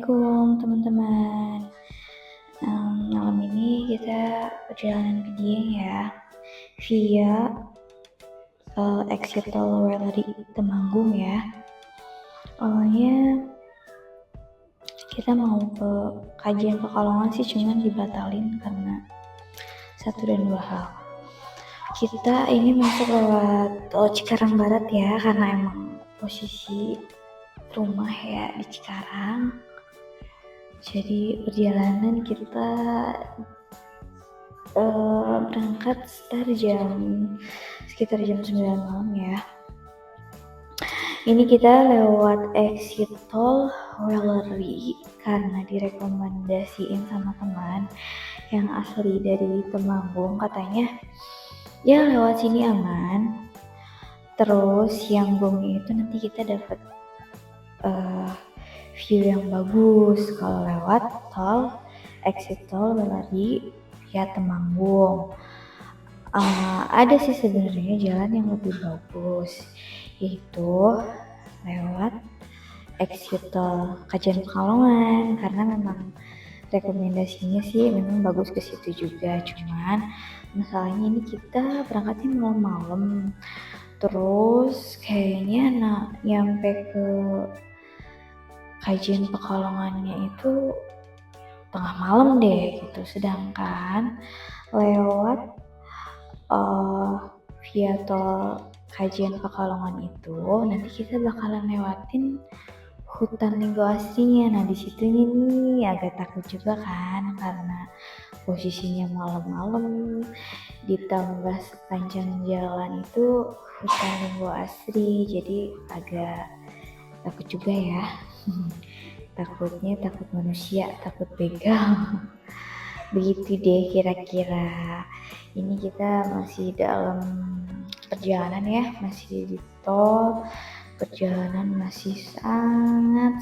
Assalamualaikum teman-teman. Malam ini kita perjalanan ke Dieng ya, via exit tol Wellery Temanggung ya. Awalnya kita mau ke kajian Pekalongan sih, cuman dibatalin karena satu dan dua hal. Kita ini masuk lewat tol Cikarang Barat ya, karena emang posisi rumah ya di Cikarang. Jadi perjalanan kita berangkat sekitar jam 9 malam ya. Ini kita lewat exit tol Wellery karena direkomendasiin sama teman yang asli dari Temanggung, katanya ya lewat sini aman. Terus yang bongnya itu nanti kita dapat view yang bagus kalau lewat tol exit tol Wellery ya Temanggung. Ada sih sebenarnya jalan yang lebih bagus, yaitu lewat exit tol Kajen Pekalongan, karena memang rekomendasinya sih memang bagus ke situ juga. Cuman masalahnya ini kita berangkatnya malam-malam, terus kayaknya nyampe ke Kajen Pekalongannya itu tengah malam deh gitu. Sedangkan lewat via tol Kajen Pekalongan itu nanti kita bakalan lewatin hutan linggo aslinya. Nah di situ nih agak takut juga kan, karena posisinya malam-malam, ditambah sepanjang jalan itu hutan linggo asli, jadi agak takut juga ya. Takut manusia, takut begal. Begitu deh kira-kira. Ini kita masih dalam perjalanan ya, masih di tol. Perjalanan masih sangat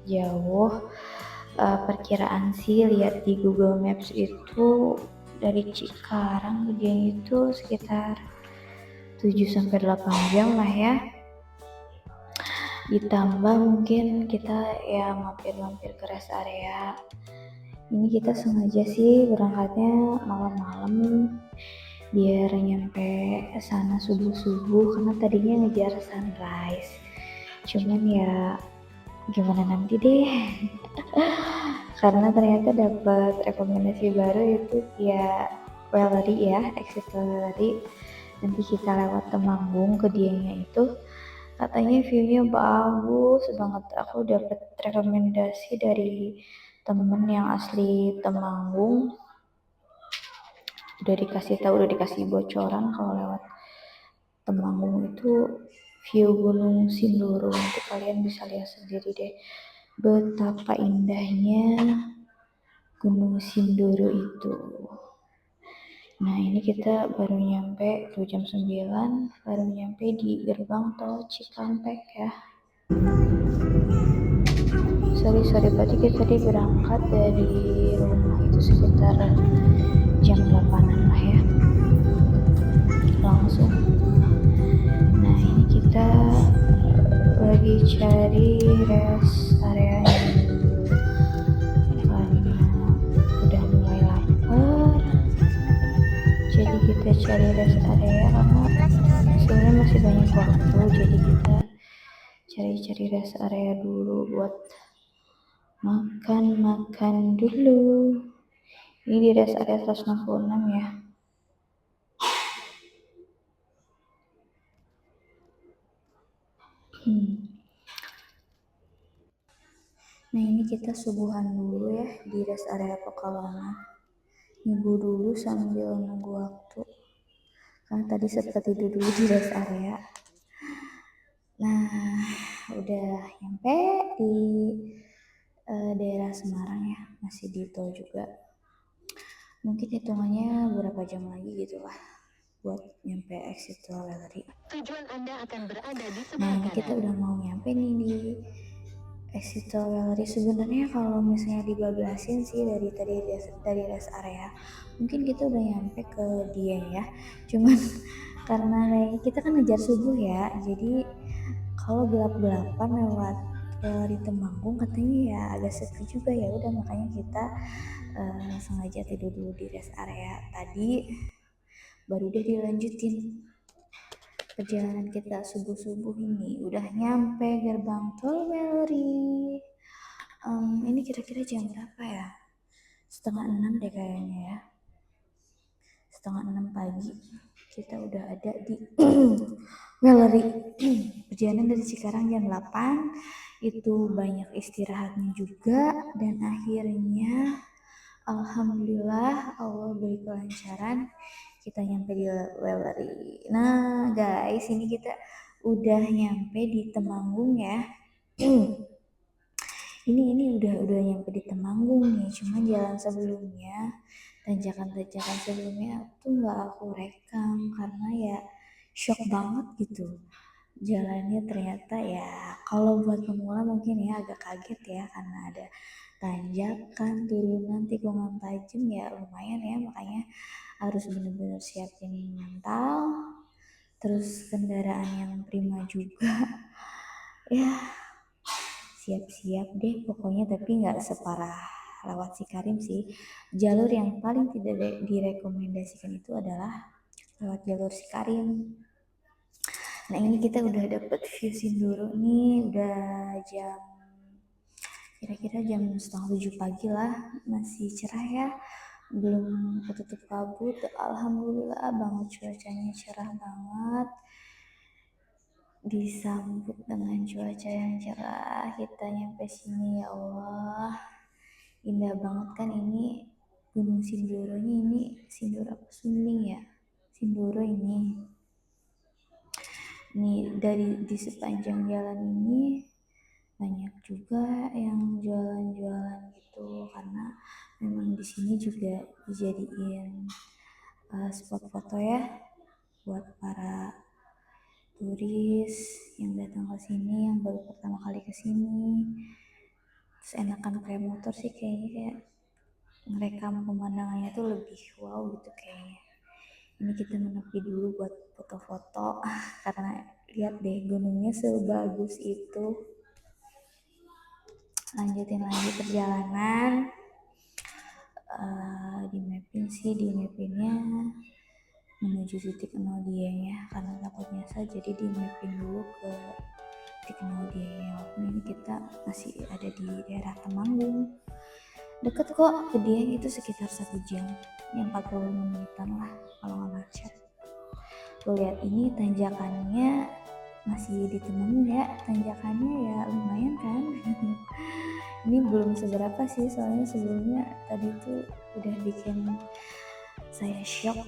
jauh. Perkiraan sih lihat di Google Maps itu dari Cikarang ke Dieng itu sekitar 7-8 jam lah ya. Ditambah mungkin kita ya mampir-mampir ke rest area. Ini kita sengaja sih berangkatnya malam-malam biar nyampe sana subuh-subuh, karena tadinya ngejar sunrise. Cuman ya gimana nanti deh. Karena ternyata dapat rekomendasi baru itu via Wellery ya, exit Wellery. Nanti kita lewat Temanggung ke Diengnya itu katanya view-nya bagus banget. Aku dapat rekomendasi dari temen yang asli Temanggung, udah dikasih bocoran kalau lewat Temanggung itu view Gunung Sindoro. Nanti kalian bisa lihat sendiri deh betapa indahnya Gunung Sindoro itu. Nah ini kita baru nyampe tuh jam 9, baru nyampe di gerbang tol Cikampek ya. Sorry berarti kita tadi berangkat dari rumah itu sekitar jam 8-an lah ya, langsung. Nah ini kita lagi cari rest areanya karena udah mulai lapar, jadi kita cari rest area karena sebenarnya masih banyak waktu, jadi kita cari rest area dulu buat makan dulu. Ini di rest area 166 ya. Nah ini kita subuhan dulu ya di rest area Pekalongan. Nunggu dulu sambil nunggu waktu, karena tadi sempat tidur dulu di rest area. Nah udah nyampe di daerah Semarang ya, masih di tol juga. Mungkin hitungannya berapa jam lagi gitu lah buat nyampe exit tol Wellery. Tujuan Anda akan berada di sebelah kanan. Nah kita udah mau nyampe nih di exit tol Wellery. Sebenarnya kalau misalnya dibablasin sih dari rest area, mungkin kita udah nyampe ke Dieng ya. Cuman karena kita kan ngejar subuh ya, jadi kalau gelap-gelapan lewat galeri Temanggung katanya ya agak sepi juga, ya udah makanya kita sengaja tidur dulu di rest area tadi, baru deh dilanjutin perjalanan kita subuh-subuh ini. Udah nyampe gerbang tol Weleri. Ini kira-kira jam berapa ya? 5:30 deh kayaknya ya. 5:30 pagi kita udah ada di Weleri. Perjalanan dari Cikarang jam 8, itu banyak istirahatnya juga, dan akhirnya alhamdulillah Allah beri kelancaran, kita nyampe di Weleri. Nah guys, ini kita udah nyampe di Temanggung ya. ini udah nyampe di Temanggung nih, cuma jalan sebelumnya, tanjakan-tanjakan sebelumnya tuh nggak aku rekam karena ya shock banget gitu. Jalannya ternyata ya kalau buat pemula mungkin ya agak kaget ya, karena ada tanjakan, turunan, tikungan tajam ya lumayan ya, makanya harus bener-bener siapin mental, terus kendaraan yang prima juga. Ya siap-siap deh pokoknya, tapi nggak separah lewat Cikarim sih. Jalur yang paling tidak direkomendasikan itu adalah lewat jalur Cikarim. Nah ini kita udah dapet view Sindoro nih, udah kira-kira jam 6:30 pagi lah, masih cerah ya, belum ketutup kabut. Alhamdulillah banget, cuacanya cerah banget, disambut dengan cuaca yang cerah. Kita nyampe sini, ya Allah indah banget kan. Ini Gunung Sindoronya, ini Sindoro apa Sumbing ya, Sindoro ini dari di sepanjang jalan ini banyak juga yang jualan-jualan gitu, karena memang di sini juga dijadiin spot foto ya buat para turis yang datang ke sini, yang baru pertama kali ke sini. Terus enakan kayak motor sih kayaknya, kayak ngerekam pemandangannya tuh lebih wow gitu kayaknya. Ini kita menepi dulu buat foto-foto karena lihat deh gunungnya sebagus itu. Lanjutin lagi perjalanan. Di mappingnya menuju titik 0 Dieng ya, karena takutnya saya jadi di mapping dulu ke titik 0 Dieng. Ini kita masih ada di daerah Temanggung, deket kok ke Dieng, itu sekitar 1 jam ya, 45 menitan lah kalau nggak macet. Tuh lihat ini tanjakannya masih di Temanggung ya, tanjakannya ya lumayan kan. Ini belum seberapa sih, soalnya sebelumnya tadi tuh udah bikin saya shock.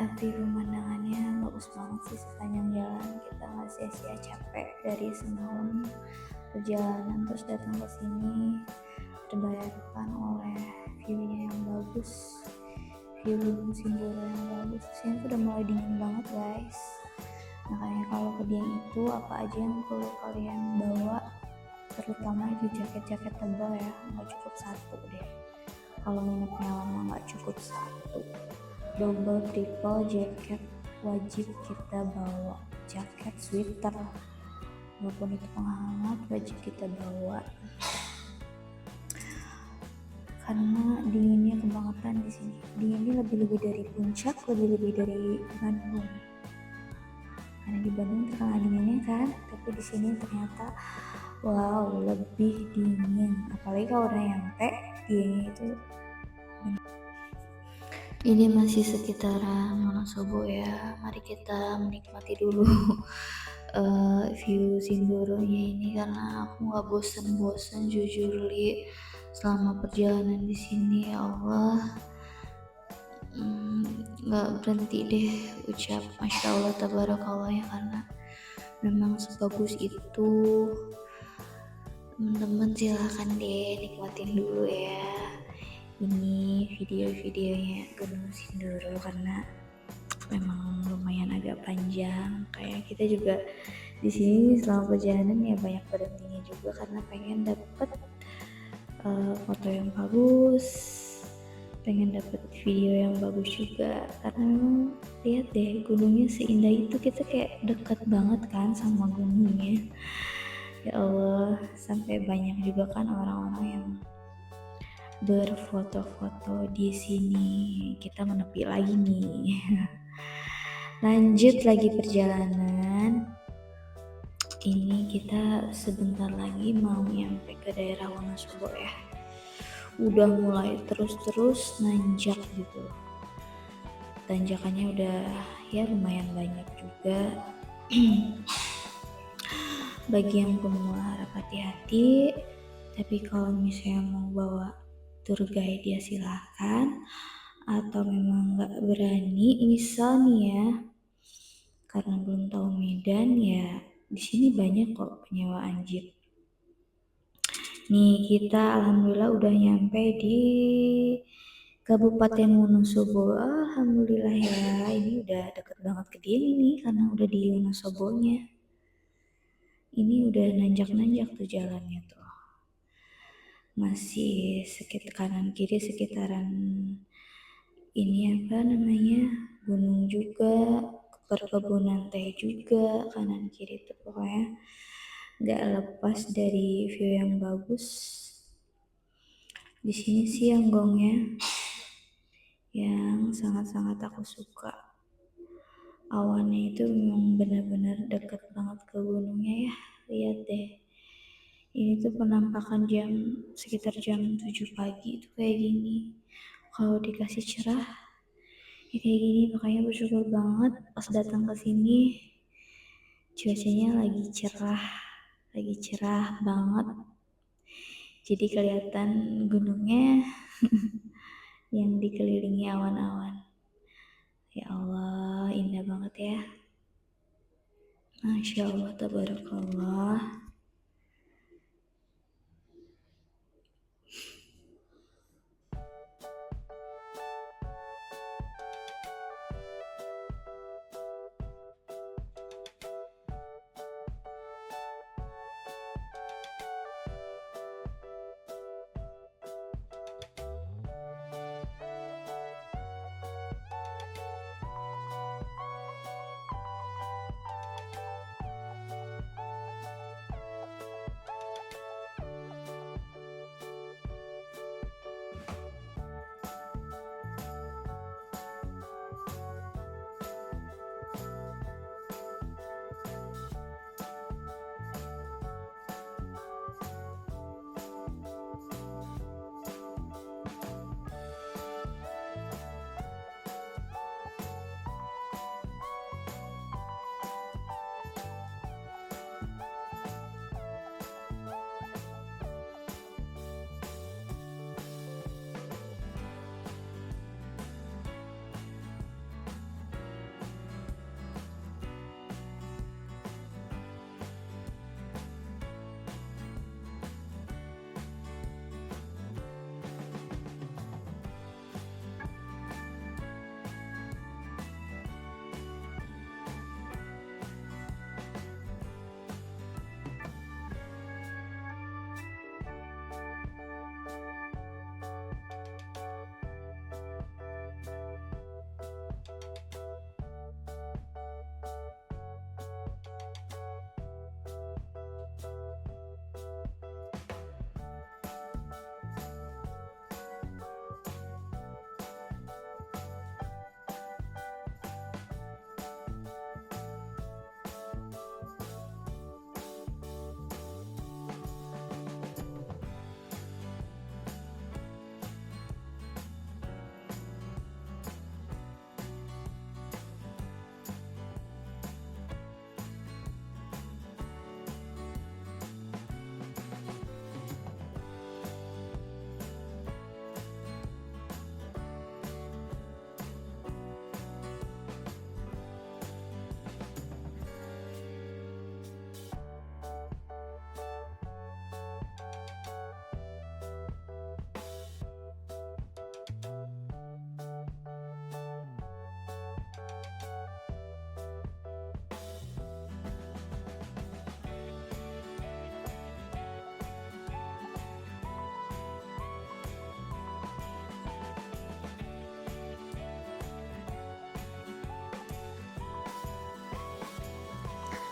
Tapi pemandangannya bagus banget sih sepanjang jalan. Kita nggak sia-sia capek dari semalam perjalanan terus datang ke sini, terbayarkan oleh view-nya yang bagus, view Gunung Sindoro yang bagus. Sini udah mulai dingin banget guys, makanya kalau ke Dieng itu apa aja yang perlu kalian bawa, terutama itu jaket-jaket tebal ya, nggak cukup 1 deh. Kalau nginepnya lama nggak cukup 1, double triple jaket wajib kita bawa. Jaket, sweater, walaupun itu penghangat wajib kita bawa, karena dinginnya kebangetan di sini. Dinginnya lebih dari puncak, lebih dari Bandung. Karena di Bandung terkenal dinginnya kan, tapi di sini ternyata wow lebih dingin. Apalagi kalau udah nyampe dinginnya itu. Ini masih sekitaran Wonosobo ya, mari kita menikmati dulu view Sindoronya ini, karena aku nggak bosan-bosan jujur li selama perjalanan di sini. Ya Allah, nggak berhenti deh ucap Masya Allah Tabarakallah ya, karena memang sebagus itu. Teman-teman silahkan deh nikmatin dulu ya ini video-videonya Gunung Sindoro, karena memang lumayan agak panjang. Kayak kita juga di sini selama perjalanan ya banyak berhentinya juga, karena pengen dapet foto yang bagus, pengen dapet video yang bagus juga, karena memang Lihat deh, gunungnya seindah itu, kita kayak dekat banget kan sama gunungnya. Ya Allah, sampai banyak juga kan orang-orang yang berfoto-foto di sini. Kita menepi lagi nih. Lanjut lagi perjalanan. Ini kita sebentar lagi mau nyampe ke daerah Wonosobo ya. Udah mulai terus nanjak gitu. Tanjakannya udah ya lumayan banyak juga. Bagi yang pemula harap hati-hati, tapi kalau misalnya mau bawa tour guide ya silahkan, atau memang nggak berani misal nih ya karena belum tahu Medan, ya di sini banyak kok penyewaan jeep. Nih kita alhamdulillah udah nyampe di Kabupaten Wonosobo. Alhamdulillah ya, ini udah deket banget ke dia nih karena udah di Wonosobonya. Ini udah nanjak-nanjak tuh jalannya tuh. Masih sekitar kanan kiri sekitaran ini apa namanya, gunung juga, perkebunan teh juga, kanan kiri tuh pokoknya gak lepas dari view yang bagus. Di sini sih yang gongnya yang sangat-sangat aku suka. Awannya itu memang benar-benar deket banget ke gunungnya ya. Lihat deh. Ini tuh penampakan sekitar jam 7 pagi tuh kayak gini. Kalau dikasih cerah ya kayak gini, makanya bersyukur banget pas datang ke sini cuacanya lagi cerah banget. Jadi kelihatan gunungnya yang dikelilingi awan-awan. Ya Allah, indah banget ya. Masya Allah, tabarakallah.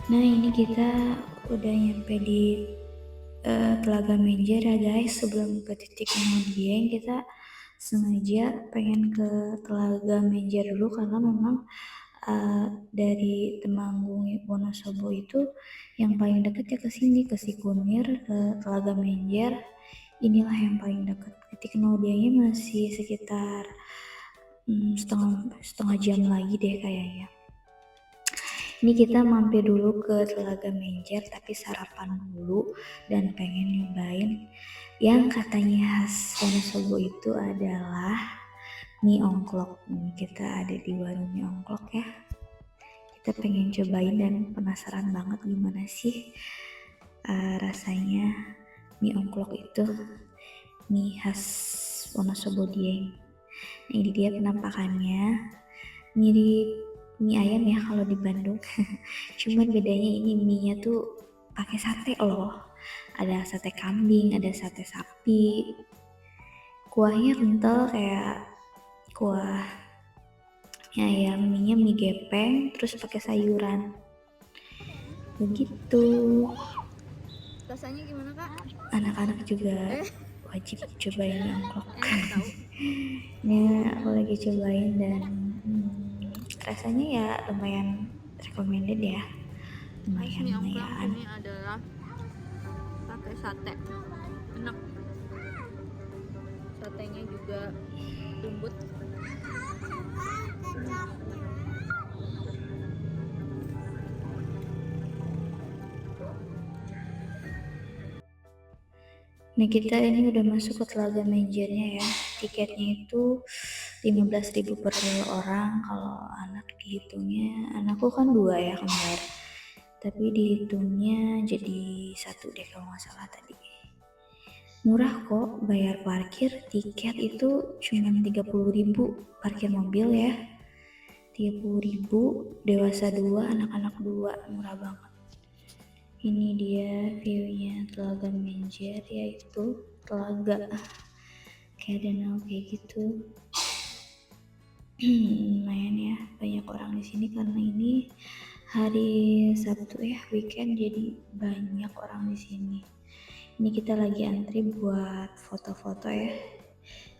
Nah ini kita udah nyampe di Telaga Menjer ya guys. Sebelum ke titik nol Dieng kita sengaja pengen ke Telaga Menjer dulu karena memang dari Temanggung Wonosobo itu yang paling dekat ya ke sini, ke Sikunir, ke Telaga Menjer. Inilah yang paling dekat. Titik nol Diengnya masih sekitar setengah jam lagi deh kayaknya. Ini kita mampir dulu ke Telaga Menjer tapi sarapan dulu dan pengen nyobain yang katanya khas Wonosobo itu adalah mie ongklok. Kita ada di warung mie ongklok ya. Kita pengen cobain dan penasaran banget gimana sih rasanya mie ongklok itu, mie khas Wonosobo Dieng. Nah ini dia penampakannya, mirip mie ayam ya kalau di Bandung. Cuman bedanya ini mie-nya tuh pakai sate loh. Ada sate kambing, ada sate sapi. Kuahnya kental kayak kuah ayam, mie-nya mie gepeng terus pakai sayuran. Begitu. Rasanya gimana kak? Anak-anak juga wajib cobain mie ongklok. Tahu. Ini aku lagi cobain dan rasanya ya lumayan recommended ya. Mie ongklok Lumayan. ini adalah pakai sate, enak. Satenya juga lembut. Nah kita ini udah masuk ke Telaga Menjernya ya. Tiketnya itu 15.000 per orang. Kalau anak dihitungnya, anakku kan 2 ya kemarin, tapi dihitungnya jadi 1 deh kalau nggak salah tadi. Murah kok, bayar parkir tiket itu cuma 30.000 parkir mobil ya. 30.000, dewasa 2, anak-anak 2, murah banget. Ini dia view-nya Telaga Menjer, yaitu telaga kayak danau kayak gitu. Lumayan ya, banyak orang di sini karena ini hari Sabtu ya, weekend, jadi banyak orang di sini. Ini kita lagi antri buat foto-foto ya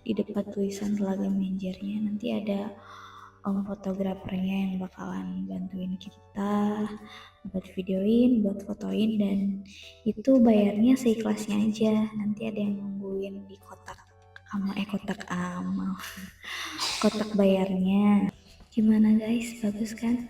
di depan tulisan Telaga Menjernya. Nanti ada fotografernya yang bakalan bantuin kita buat videoin, buat fotoin, dan itu bayarnya seikhlasnya aja. Nanti ada yang nungguin di kotak kotak bayarnya. Gimana guys, bagus kan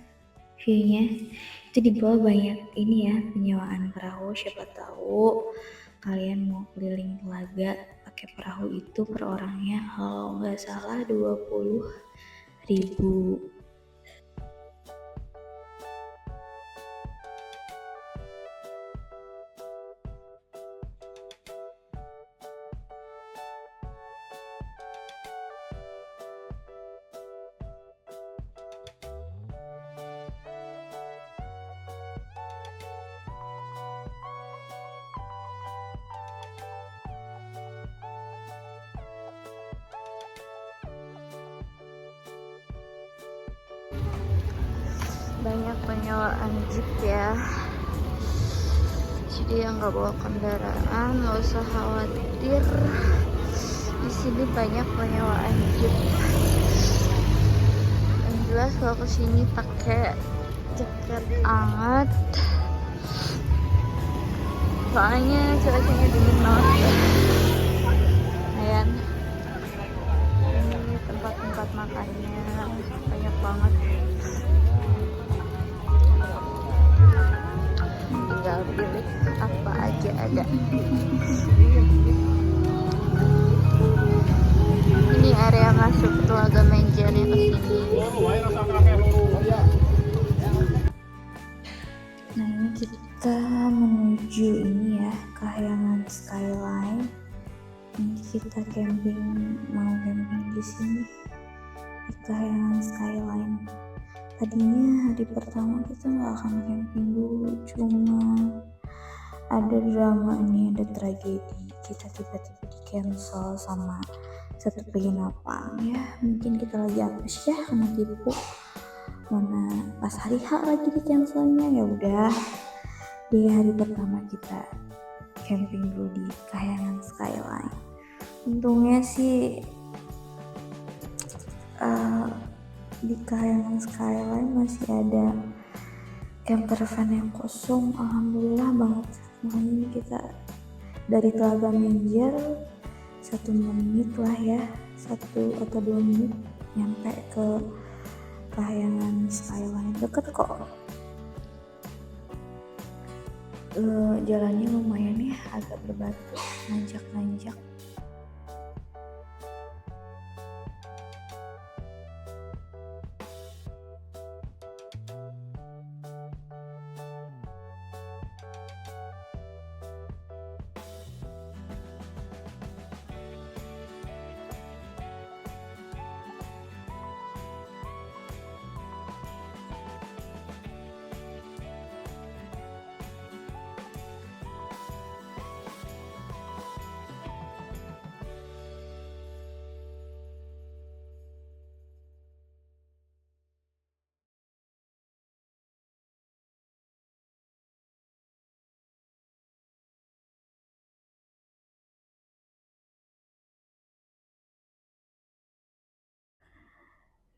viewnya? Itu di bawah banyak ini ya, penyewaan perahu. Siapa tahu kalian mau keliling telaga pakai perahu itu per orangnya kalau nggak salah 20.000. Banyak penyewaan jeep ya, jadi yang nggak bawa kendaraan nggak usah khawatir. Di sini banyak penyewaan jeep. Yang jelas kalau kesini pakai jaket hangat, soalnya cuacanya dingin banget. Ayan, ini tempat-tempat makannya banyak banget. Tinggal pilih apa aja ada. Ini area masuk Telaga Menjernya ke sini. Nah ini kita menuju ini ya, Kahyangan Skyline. Nanti kita mau camping di sini di Kahyangan Skyline. Tadinya hari pertama kita nggak akan camping dulu, cuma ada drama nih, ada tragedi. Kita tiba-tiba di cancel sama satu penginapan ya. Mungkin kita lagi apes ya kena tipu. mana pas hari H lagi di cancelnya. Ya udah, di hari pertama kita camping dulu di Kahyangan Skyline. Untungnya sih di Kahyangan Skyline masih ada camper van yang kosong, alhamdulillah banget. Makanya ini kita dari Telaga Menjer 1 menit lah ya, 1 atau 2 menit nyampe ke Kahyangan Skyline. Deket kok. Jalannya lumayan ya, agak berbatu, nanjak-nanjak.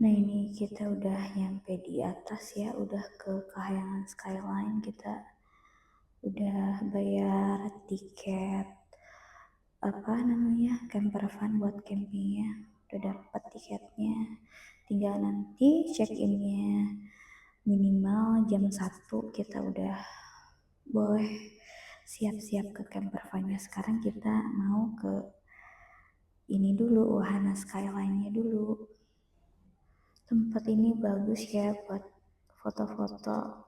Nah ini kita udah nyampe di atas ya, udah ke Kahyangan Skyline. Kita udah bayar tiket camper van buat campingnya, udah dapet tiketnya. Tinggal nanti check innya minimal jam 1, kita udah boleh siap-siap ke camper van-nya. Sekarang kita mau ke ini dulu, wahana Skyline-nya dulu. Tempat ini bagus ya buat foto-foto,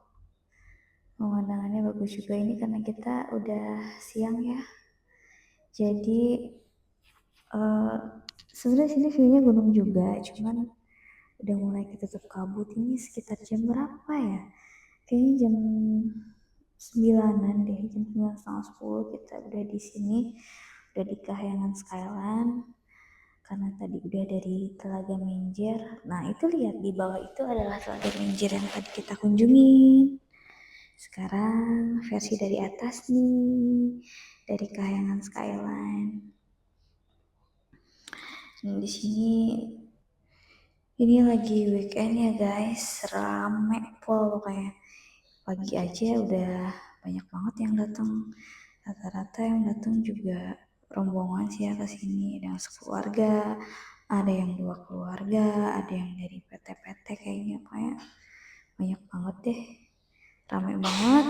pemandangannya bagus juga. Ini karena kita udah siang ya, jadi sebenarnya sini view-nya gunung juga, cuman udah mulai ketutup kabut. Ini sekitar jam berapa ya, kayaknya jam 9-an deh, jam 9:30 kita udah di sini, udah di Kahyangan Skyline. Karena tadi udah dari Telaga Menjer. Nah itu lihat di bawah itu adalah Telaga Menjer yang tadi kita kunjungin. Sekarang versi dari atas nih, dari Kahyangan Skyline. Nah, di sini ini lagi weekend ya guys, rame pol kayak pagi aja udah banyak banget yang datang. Rata-rata yang datang juga rombongan sih ya ke sini, ada yang sekeluarga, ada yang 2 keluarga, ada yang dari PT-PT kayaknya, kayak banyak banget deh, ramai banget.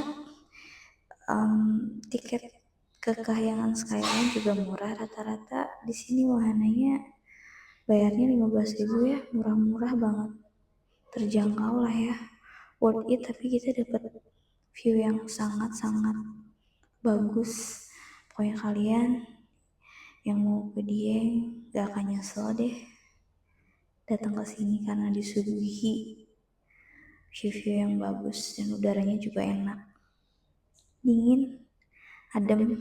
Tiket ke Kahyangan Skyline juga murah, rata-rata di sini wahananya bayarnya 15.000 ya, murah-murah banget, terjangkau lah ya, worth it. Tapi kita dapat view yang sangat-sangat bagus. Pokoknya kalian yang mau ke Dieng gak akan nyesel deh datang ke sini karena disuguhi view-view yang bagus dan udaranya juga enak, dingin, adem.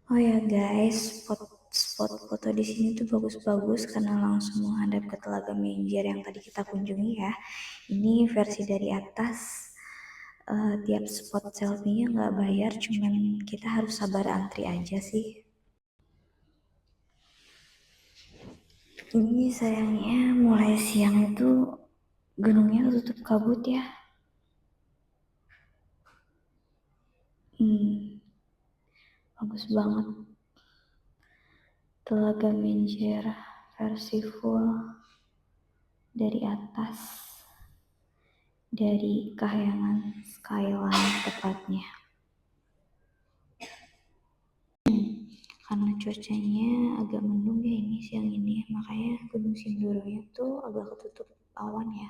Oh ya guys, spot foto di sini tuh bagus-bagus karena langsung menghadap ke Telaga Menjer yang tadi kita kunjungi ya. Ini versi dari atas. Tiap spot selfie-nya nggak bayar, cuman kita harus sabar antri aja sih. Ini sayangnya mulai siang itu gunungnya tutup kabut ya. Bagus banget. Telaga Menjer versi full dari atas, dari Kahyangan Skyline tepatnya. Karena cuacanya agak mendung ya ini siang ini, makanya Gunung Sindoronya tuh agak ketutup awan ya.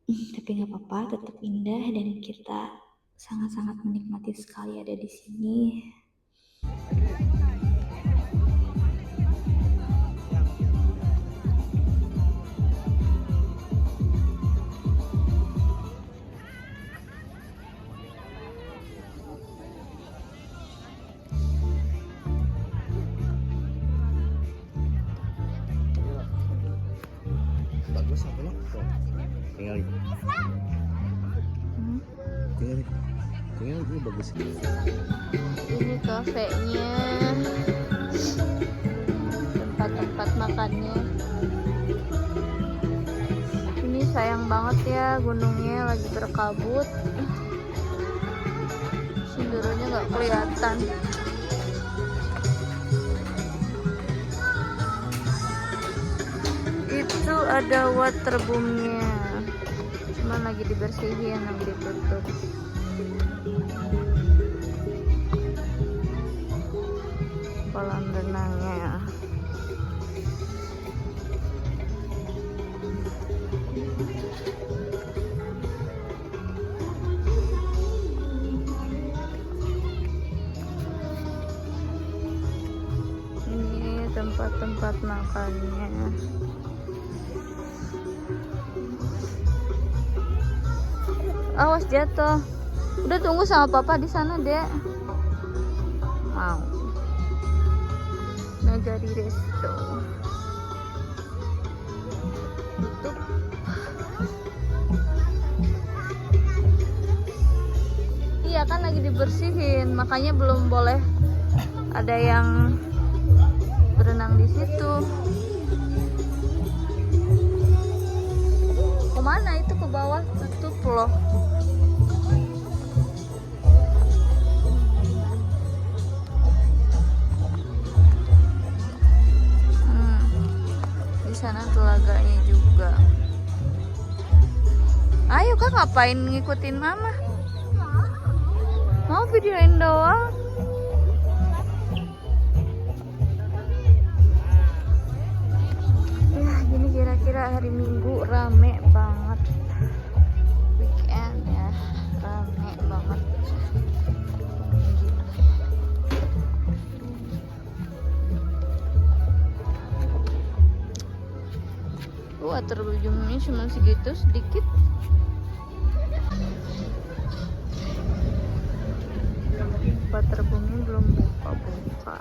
Tapi nggak apa-apa, tetap indah dan kita sangat-sangat menikmati sekali ada di sini. Tinggal Hmm. tinggal ini bagus. Ini kafenya, tempat-tempat makannya. Ini sayang banget ya, gunungnya lagi berkabut. Sindoronya nggak kelihatan. Itu ada waterboomnya, cuman lagi dibersihin, lagi ditutup. Kolam renangnya. Ini tempat-tempat makannya. Awas jatuh. Udah tunggu sama papa di sana, Dek. Mau. Nagari Resto. Tutup. Iya kan lagi dibersihin, makanya belum boleh ada yang berenang di situ. Kemana itu, ke bawah tutup loh. Di sana telaganya juga. Ayo kak, ngapain ngikutin mama? Mau videoin doang. Ya gini kira-kira hari Minggu rame banget. Weekend ya, rame banget. Waterboomnya cuma segitu, sedikit. Waterboomnya belum buka-buka.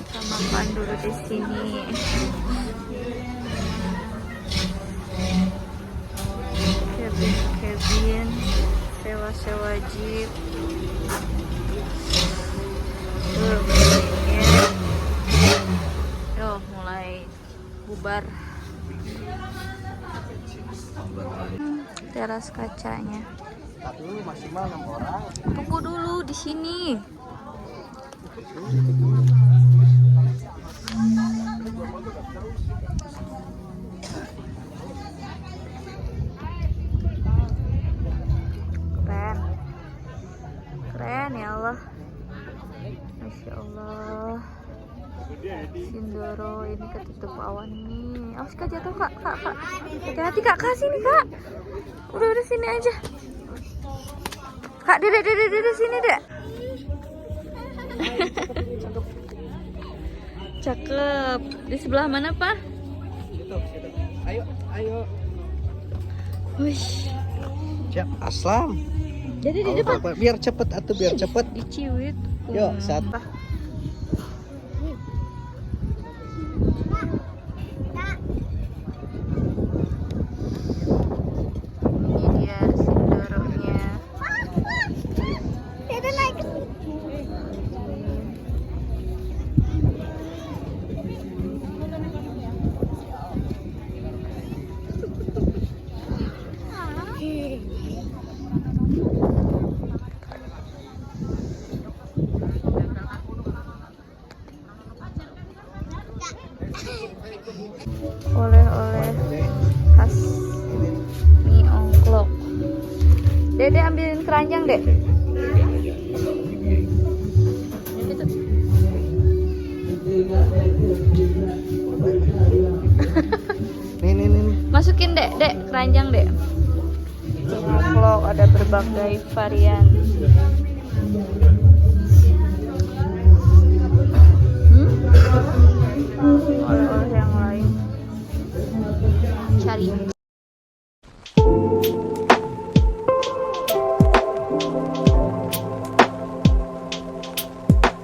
Kita makan dulu di sini. Cabin, sewa-sewa jeep. Yo, mulai bubar. Teras kacanya. Dulu maksimal 6 orang. Tunggu dulu di sini. Keren. Keren ya Allah. Masya Allah. Sindoro ini ketutup awan nih. Awas kak, jatuh kak. Hati-hati kak, sini kak. Udah sini aja. Kak, dede sini dek. Cakep. Di sebelah mana pak? Situ. Ayo. Wish. Siap, aslam. Jadi di depan. Biar cepet atuh, biar cepet. Di Ciwit. Yuk, saat Ini dia Sindoronya. Oleh-oleh khas mie ongklok. Dede ambilin keranjang dek. nih. Masukin dek keranjang dek. Mie ongklok ada berbagai varian. Oleh-oleh yang lain. Cari.